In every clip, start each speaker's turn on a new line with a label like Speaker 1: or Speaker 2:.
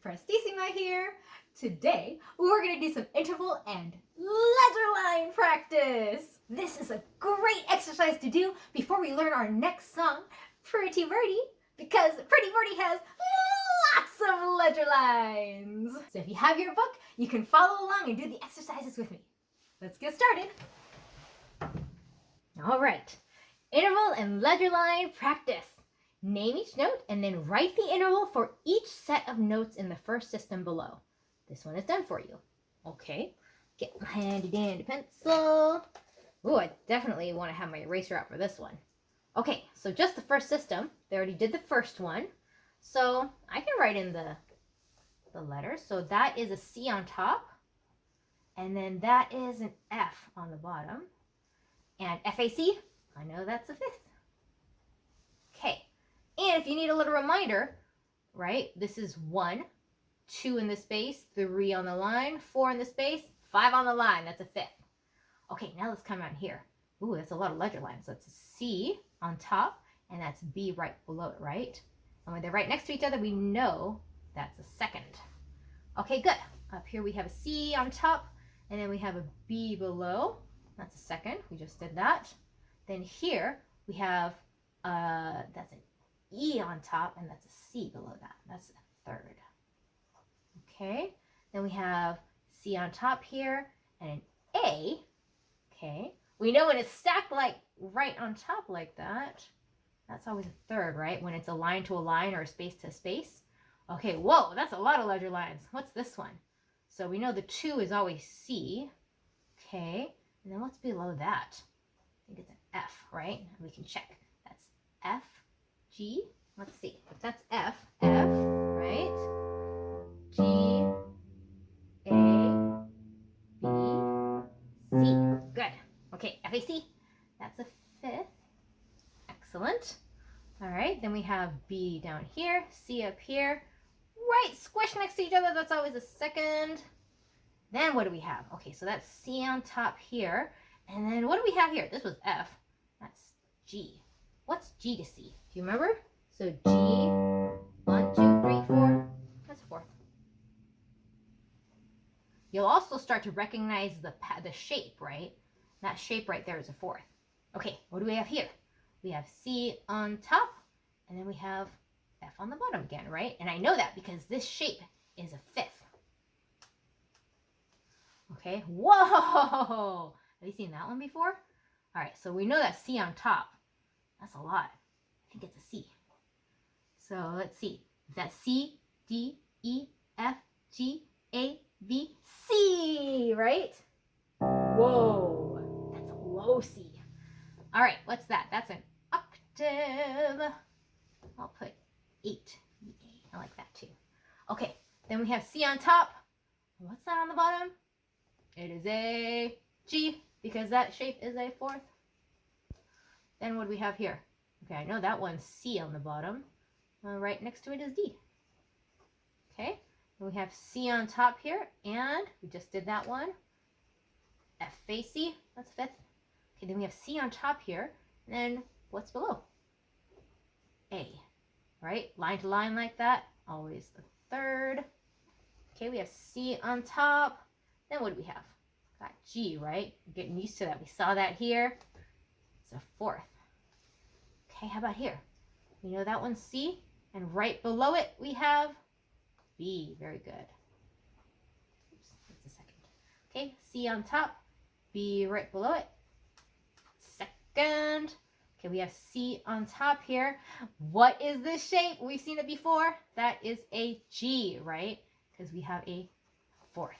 Speaker 1: Prestissima here. Today, we're going to do some interval and letter line practice. This is a great exercise to do before we learn our next song, Pretty Birdie, because Pretty Birdie has lots of letter lines. So if you have your book, you can follow along and do the exercises with me. Let's get started. All right, interval and letter line practice. Name each note and then write the interval for each set of notes in the first system below. This one is done for you. Okay, get my handy dandy pencil. Ooh, I definitely want to have my eraser out for this one. Okay, so just the first system. They already did the first one. So I can write in the letters. So that is a C on top. And then that is an F on the bottom. And FAC, I know that's a fifth. Okay. And if you need a little reminder, right, this is 1, 2 in the space, 3 on the line, 4 in the space, 5 on the line. That's a fifth. Okay, now let's come out here. Ooh, that's a lot of letter lines. So that's a C on top, and that's B right below it, right? And when they're right next to each other, we know that's a second. Okay, good. Up here we have a C on top, and then we have a B below. That's a second. We just did that. Then here we have, that's an E on top, and that's a C below that. That's a third. Okay, then we have C on top here, and an A. Okay, we know when it's stacked like right on top like that, that's always a third, right? When it's a line to a line or a space to space. Okay, whoa, that's a lot of letter lines. What's this one? So we know the 2 is always C. Okay, and then what's below that? I think it's an F, right? We can check. That's F. G, let's see, if that's F, right? G, A, B, C. Good. Okay, FAC, that's a fifth. Excellent. All right, then we have B down here, C up here. Right, squished next to each other, that's always a second. Then what do we have? Okay, so that's C on top here. And then what do we have here? This was F. That's G. What's G to C? Do you remember? So G, 1, 2, 3, 4. That's a fourth. You'll also start to recognize the shape, right? That shape right there is a fourth. Okay, what do we have here? We have C on top, and then we have F on the bottom again, right? And I know that because this shape is a fifth. Okay, whoa! Have you seen that one before? All right, so we know that C on top. That's a lot. I think it's a C. So let's see. Is that C, D, E, F, G, A, B, C, right? Whoa, that's a low C. All right, what's that? That's an octave. I'll put 8. I like that too. Okay, then we have C on top. What's that on the bottom? It is a G, because that shape is a fourth. Then what do we have here? Okay, I know that one's C on the bottom. Right next to it is D. Okay, then we have C on top here, and we just did that one. F, A, C, that's fifth. Okay, then we have C on top here, and then what's below? A, right? Line to line like that, always the third. Okay, we have C on top. Then what do we have? Got G, right? We're getting used to that. We saw that here. It's a fourth. Okay, how about here? We know that one's C, and right below it we have B. Very good. Oops, that's a second. Okay, C on top, B right below it. Second. Okay, we have C on top here. What is this shape? We've seen it before. That is a G, right? Because we have a fourth.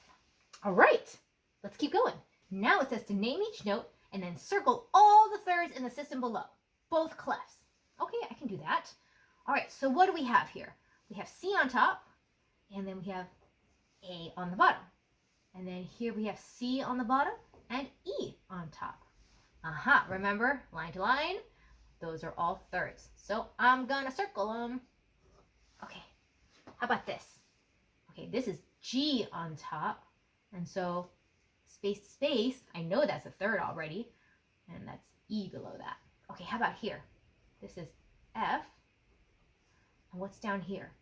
Speaker 1: All right, let's keep going. Now it says to name each note and then circle all the thirds in the system below, both clefs. Okay, I can do that. All right, so what do we have here? We have C on top, and then we have A on the bottom. And then here we have C on the bottom and E on top. Aha, remember, line to line, those are all thirds. So I'm gonna circle them. Okay, how about this? Okay, this is G on top. And so space to space, I know that's a third already, and that's E below that. Okay, how about here? This is F, and what's down here?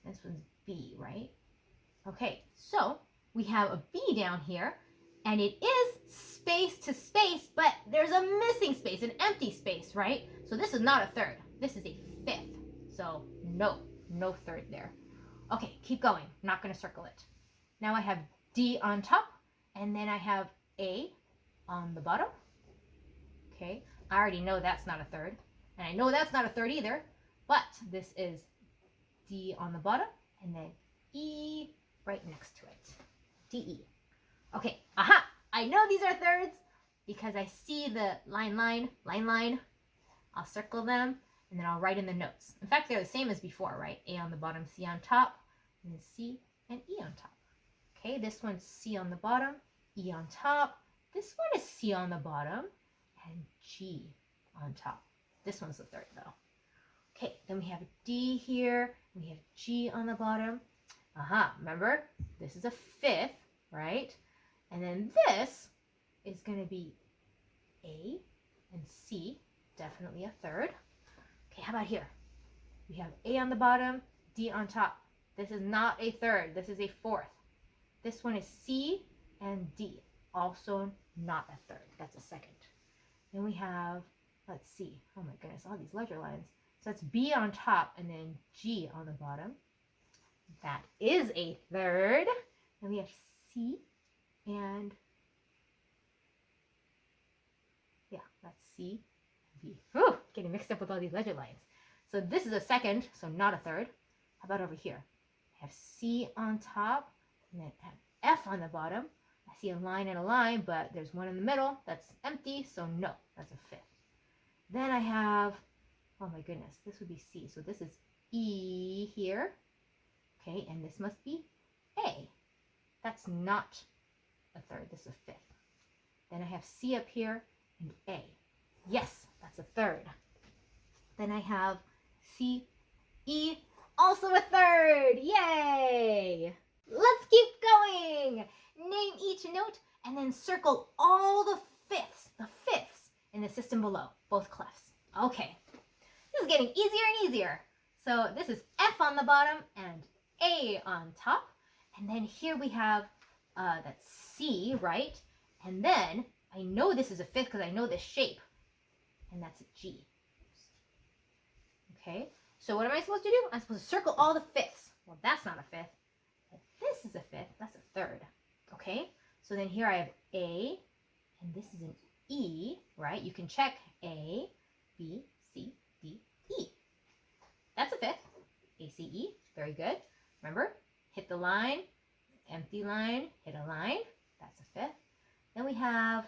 Speaker 1: This one's B, right? Okay, so we have a B down here, and it is space to space, but there's a missing space, an empty space, right? So this is not a third. This is a fifth. So no third there. Okay, keep going. Not going to circle it. Now I have D on top, and then I have A on the bottom. Okay, I already know that's not a third, and I know that's not a third either, but this is D on the bottom, and then E right next to it. D-E. Okay, aha! I know these are thirds because I see the line. I'll circle them, and then I'll write in the notes. In fact, they're the same as before, right? A on the bottom, C on top, and then C and E on top. Okay, this one's C on the bottom, E on top. This one is C on the bottom, and G on top. This one's the third, though. Okay, then we have D here, we have G on the bottom. Aha, remember? This is a fifth, right? And then this is going to be A and C, definitely a third. Okay, how about here? We have A on the bottom, D on top. This is not a third, this is a fourth. This one is C and D, also not a third, that's a second. Then we have, let's see, oh my goodness, all these ledger lines. So it's B on top and then G on the bottom. That is a third. Then we have C and, yeah, that's C and B. Whew, getting mixed up with all these ledger lines. So this is a second, so not a third. How about over here? I have C on top and then I have F on the bottom. I see a line and a line, but there's one in the middle that's empty, so no, that's a fifth. Then I have, oh my goodness, this would be C. So this is E here. Okay, and this must be A. That's not a third, this is a fifth. Then I have C up here and A. Yes, that's a third. Then I have C, E, also a third. Yay! Let's keep going. Name each note and then circle all the fifths in the system below, both clefs. Okay, this is getting easier and easier. So this is F on the bottom and A on top. And then here we have, that's C, right? And then I know this is a fifth because I know this shape. And that's a G. Okay, so what am I supposed to do? I'm supposed to circle all the fifths. Well, that's not a fifth. But this is a fifth. That's a third. Okay, so then here I have A, and this is an E, right? You can check A, B, C, D, E. That's a fifth. A, C, E. Very good. Remember, hit the line, empty line, hit a line. That's a fifth. Then we have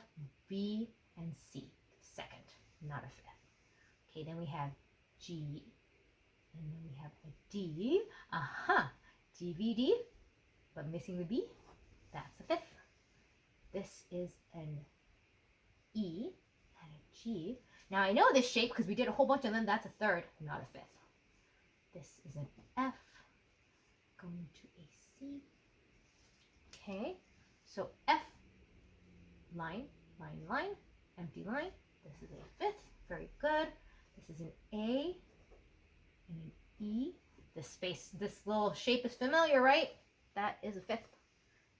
Speaker 1: B and C, second, not a fifth. Okay, then we have G, and then we have a D. Aha, G, B, D, but missing the B. That's a fifth. This is an E and a G. Now I know this shape because we did a whole bunch of them. That's a third, not a fifth. This is an F going to a C. Okay, so F, line, line, line, empty line. This is a fifth. Very good. This is an A and an E. This space, this little shape is familiar, right? That is a fifth.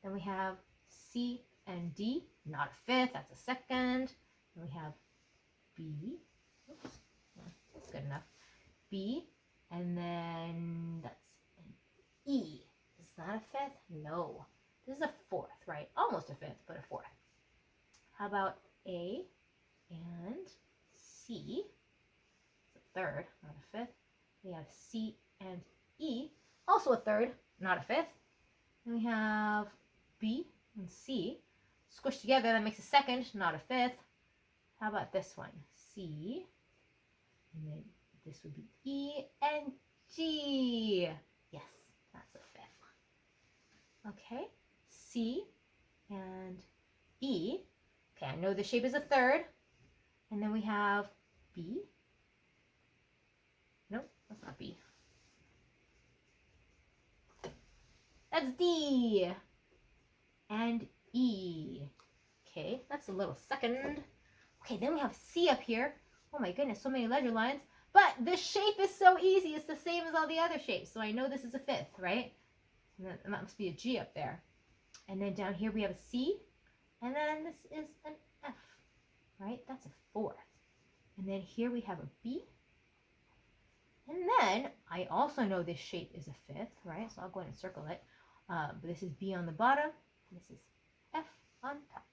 Speaker 1: Then we have C and D, not a fifth, that's a second. Then we have B, oops, that's good enough. B, and then that's an E. Is that a fifth? No. This is a fourth, right? Almost a fifth, but a fourth. How about A and C? It's a third, not a fifth. We have C and E, also a third, not a fifth. Then we have B and C. Squished together, that makes a second, not a fifth. How about this one? C, and then this would be E and G. Yes, that's a fifth. Okay, C and E. Okay, I know the shape is a third. And then we have B. Nope, that's not B. That's D. And E. Okay, that's a little second. Okay, then we have C up here. Oh my goodness, so many ledger lines. But the shape is so easy. It's the same as all the other shapes. So I know this is a fifth, right? And that must be a G up there. And then down here we have a C. And then this is an F, right? That's a fourth. And then here we have a B. And then I also know this shape is a fifth, right? So I'll go ahead and circle it. But this is B on the bottom. This is F on top.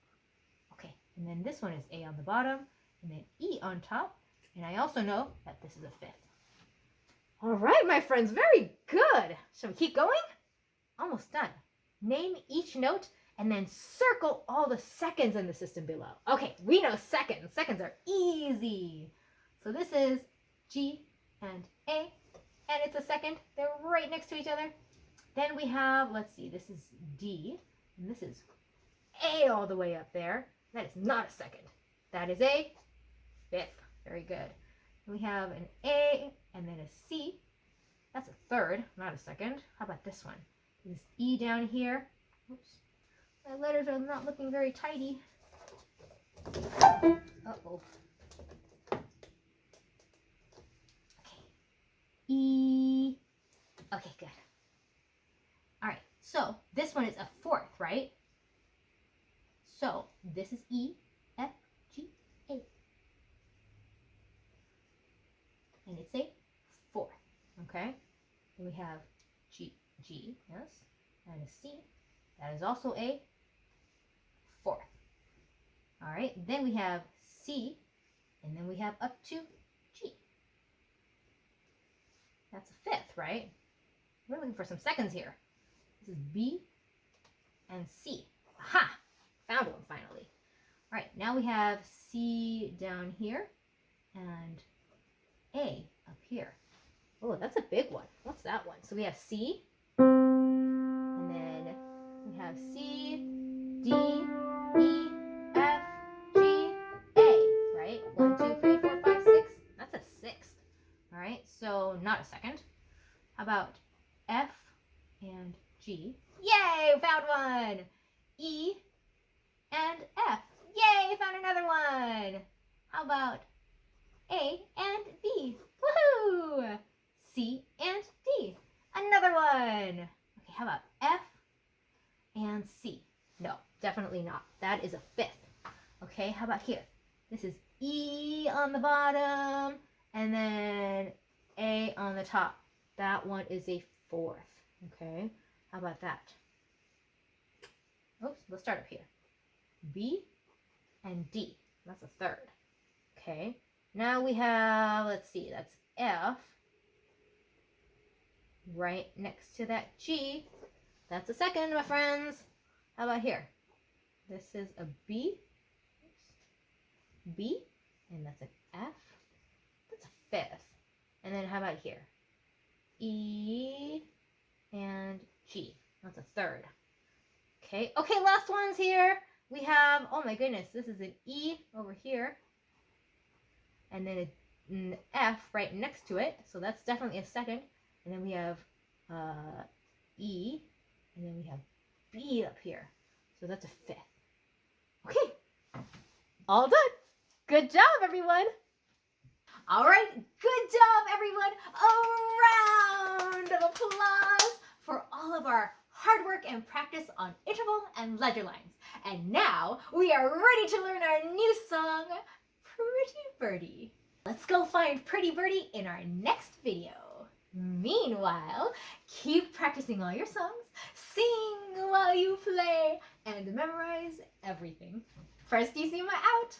Speaker 1: Okay, and then this one is A on the bottom. And then E on top. And I also know that this is a fifth. All right, my friends, very good. Shall we keep going? Almost done. Name each note and then circle all the seconds in the system below. Okay, we know seconds. Seconds are easy. So this is G and A, and it's a second. They're right next to each other. Then we have, let's see, this is D, and this is A all the way up there. That is not a second. That is a fifth. Very good. We have an A and then a C. That's a third, not a second. How about this one? This E down here. Oops. My letters are not looking very tidy. Uh-oh. Okay. E. Okay, good. All right, so this one is a fourth, right? So this is E, F, G, A. And it's a fourth, okay? Then we have G, yes, and a C. That is also a fourth. All right, then we have C, and then we have up to G. That's a fifth, right? We're looking for some seconds here. This is B and C. Aha! Found one finally. All right, now we have C down here and A up here. Oh, that's a big one. What's that one? So we have C, and then we have C, D, E, F, G, A, right? 1, 2, 3, 4, 5, 6. That's a sixth. All right, so not a second. How about F and G? Yay, found one. E and F. Yay, found another one. How about A and B? Woohoo! C and D. Another one. Okay, how about F and C? No, definitely not. That is a fifth. Okay, how about here? This is E on the bottom and then A on the top. That one is a fourth. Okay, how about that? Oops, let's start up here. B and D. That's a third. Okay, now we have, let's see, that's F right next to that G. That's a second, my friends. How about here? This is a B. Oops. B, and that's an F. That's a fifth. And then how about here? E and G. That's a third. Okay, last one's here. We have, oh my goodness, this is an E over here. And then an F right next to it. So that's definitely a second. And then we have E. And then we have B up here. So that's a fifth. Okay, all done. Good job, everyone. All right, good job, everyone. A round of applause for all of our hard work and practice on interval and ledger lines. And now we are ready to learn our new song, Pretty Birdie. Let's go find Pretty Birdie in our next video. Meanwhile, keep practicing all your songs, sing while you play, and memorize everything. Prestissima out!